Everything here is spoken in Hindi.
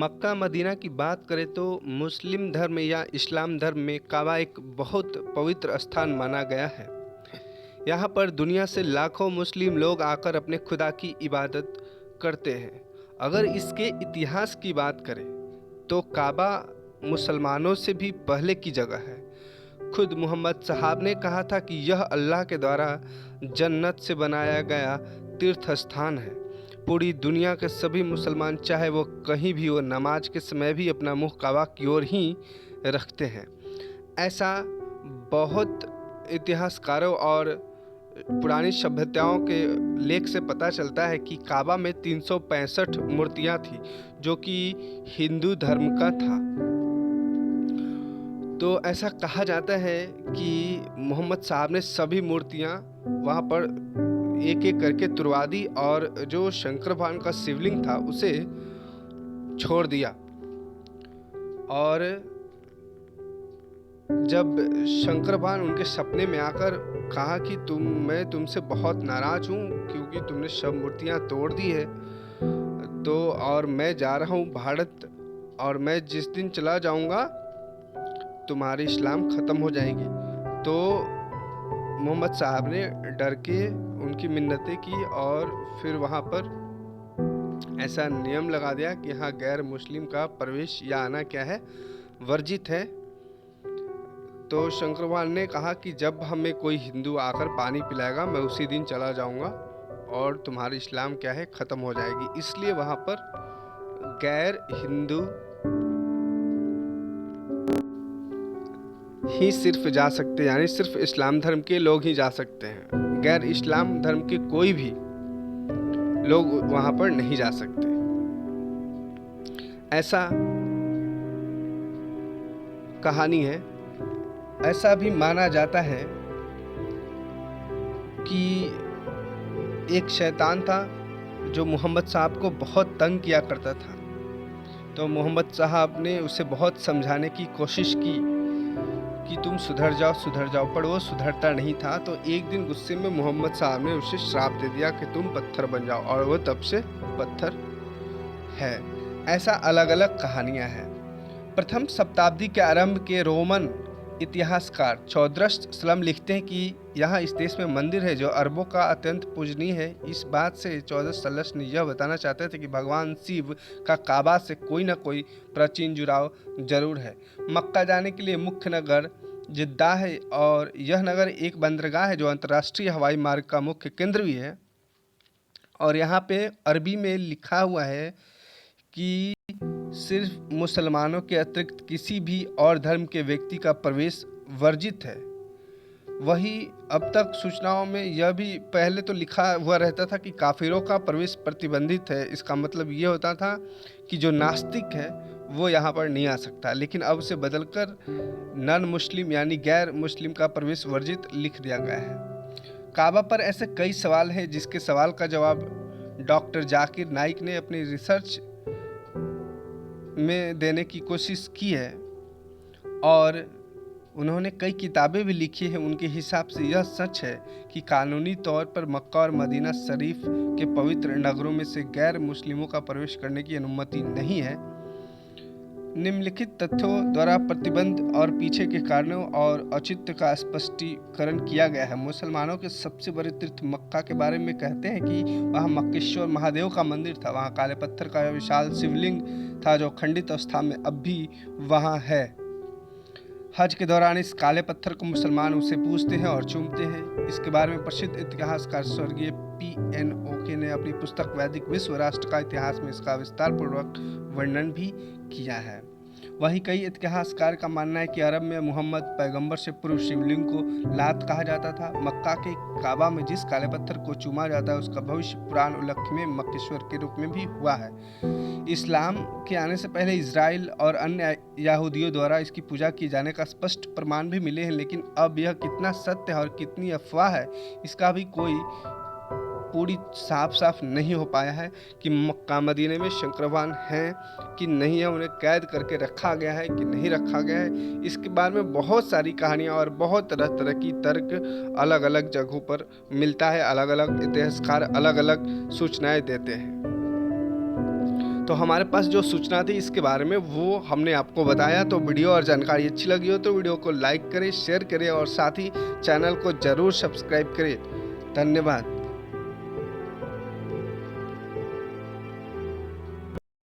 मक्का मदीना की बात करें तो मुस्लिम धर्म या इस्लाम धर्म में काबा एक बहुत पवित्र स्थान माना गया है। यहाँ पर दुनिया से लाखों मुस्लिम लोग आकर अपने खुदा की इबादत करते हैं। अगर इसके इतिहास की बात करें तो काबा मुसलमानों से भी पहले की जगह है। खुद मोहम्मद साहब ने कहा था कि यह अल्लाह के द्वारा जन्नत से बनाया गया तीर्थ स्थान है। पूरी दुनिया के सभी मुसलमान चाहे वो कहीं भी हो, नमाज के समय भी अपना मुंह काबा की ओर ही रखते हैं। ऐसा बहुत इतिहासकारों और पुरानी सभ्यताओं के लेख से पता चलता है कि काबा में 365 मूर्तियां थी, जो कि हिंदू धर्म का था। तो ऐसा कहा जाता है कि मोहम्मद साहब ने सभी मूर्तियां वहां पर एक एक करके तुड़वा दी और जो शंकर भगवान का शिवलिंग था उसे छोड़ दिया। और जब शंकर भगवान उनके सपने में आकर कहा कि मैं तुमसे बहुत नाराज हूँ क्योंकि तुमने सब मूर्तियाँ तोड़ दी है, तो और मैं जा रहा हूँ भारत, और मैं जिस दिन चला जाऊँगा तुम्हारी इस्लाम ख़त्म हो जाएगी। तो मोहम्मद साहब ने डर के उनकी मिन्नतें की और फिर वहाँ पर ऐसा नियम लगा दिया कि यहाँ गैर मुस्लिम का प्रवेश या आना क्या है, वर्जित है। तो शंकर भगवान ने कहा कि जब हमें कोई हिंदू आकर पानी पिलाएगा मैं उसी दिन चला जाऊंगा और तुम्हारी इस्लाम क्या है ख़त्म हो जाएगी। इसलिए वहाँ पर गैर हिंदू ही सिर्फ जा सकते, यानी सिर्फ इस्लाम धर्म के लोग ही जा सकते हैं। गैर इस्लाम धर्म के कोई भी लोग वहाँ पर नहीं जा सकते। ऐसा कहानी है। ऐसा भी माना जाता है कि एक शैतान था जो मोहम्मद साहब को बहुत तंग किया करता था। तो मोहम्मद साहब ने उसे बहुत समझाने की कोशिश की कि तुम सुधर जाओ, पर वो सुधरता नहीं था। तो एक दिन गुस्से में मोहम्मद साहब ने उसे श्राप दे दिया कि तुम पत्थर बन जाओ, और वो तब से पत्थर है। ऐसा अलग अलग कहानियां हैं। प्रथम शताब्दी के आरंभ के रोमन इतिहासकार चौदरस सलम लिखते हैं कि यहाँ इस देश में मंदिर है जो अरबों का अत्यंत पूजनीय है। इस बात से चौदरस सलम ने यह बताना चाहते थे कि भगवान शिव का काबा से कोई न कोई प्राचीन जुड़ाव जरूर है। मक्का जाने के लिए मुख्य नगर जिद्दा है, और यह नगर एक बंदरगाह है जो अंतर्राष्ट्रीय हवाई मार्ग का मुख्य केंद्र भी है। और यहाँ पे अरबी में लिखा हुआ है कि सिर्फ मुसलमानों के अतिरिक्त किसी भी और धर्म के व्यक्ति का प्रवेश वर्जित है। वही अब तक सूचनाओं में यह भी पहले तो लिखा हुआ रहता था कि काफिरों का प्रवेश प्रतिबंधित है। इसका मतलब ये होता था कि जो नास्तिक है वो यहाँ पर नहीं आ सकता, लेकिन अब उसे बदलकर नॉन मुस्लिम यानी गैर मुस्लिम का प्रवेश वर्जित लिख दिया गया है। काबा पर ऐसे कई सवाल हैं जिसके सवाल का जवाब डॉक्टर जाकिर नाइक ने अपनी रिसर्च में देने की कोशिश की है, और उन्होंने कई किताबें भी लिखी हैं। उनके हिसाब से यह सच है कि कानूनी तौर पर मक्का और मदीना शरीफ के पवित्र नगरों में से गैर मुस्लिमों का प्रवेश करने की अनुमति नहीं है। निम्नलिखित तथ्यों द्वारा प्रतिबंध और पीछे के कारणों और औचित्य का स्पष्टीकरण किया गया है। मुसलमानों के सबसे बड़े तीर्थ मक्का के बारे में कहते हैं कि वहाँ मक्केश्वर महादेव का मंदिर था। वहाँ काले पत्थर का विशाल शिवलिंग था जो खंडित अवस्था में अब भी वहाँ है। हज के दौरान इस काले पत्थर को मुसलमान उसे पूजते हैं और चूमते हैं। इसके बारे में प्रसिद्ध इतिहासकार स्वर्गीय P.N. ओके ने अपनी पुस्तक वैदिक विश्व राष्ट्र का इतिहास में इसका विस्तार पूर्वक वर्णन भी किया है। वहीं कई इतिहासकार का मानना है कि अरब में मुहम्मद पैगंबर से पूर्व शिवलिंग को लात कहा जाता था। मक्का के काबा में जिस काले पत्थर को चूमा जाता है उसका भविष्य पुराण उल्लेख में मक्केश्वर के रूप में भी हुआ है। इस्लाम के आने से पहले इजराइल और अन्य यहूदियों द्वारा इसकी पूजा किए जाने का स्पष्ट प्रमाण भी मिले हैं, लेकिन अब यह कितना सत्य है और कितनी अफवाह है इसका भी कोई पूरी साफ नहीं हो पाया है कि मक्का मदीने में शंकर भगवान हैं कि नहीं है, उन्हें कैद करके रखा गया है कि नहीं रखा गया है। इसके बारे में बहुत सारी कहानियाँ और बहुत तरह तरह की तर्क अलग अलग जगहों पर मिलता है। अलग अलग इतिहासकार अलग अलग सूचनाएं देते हैं। तो हमारे पास जो सूचना थी इसके बारे में वो हमने आपको बताया। तो वीडियो और जानकारी अच्छी लगी हो तो वीडियो को लाइक करें, शेयर करें और साथ ही चैनल को ज़रूर सब्सक्राइब करें। धन्यवाद।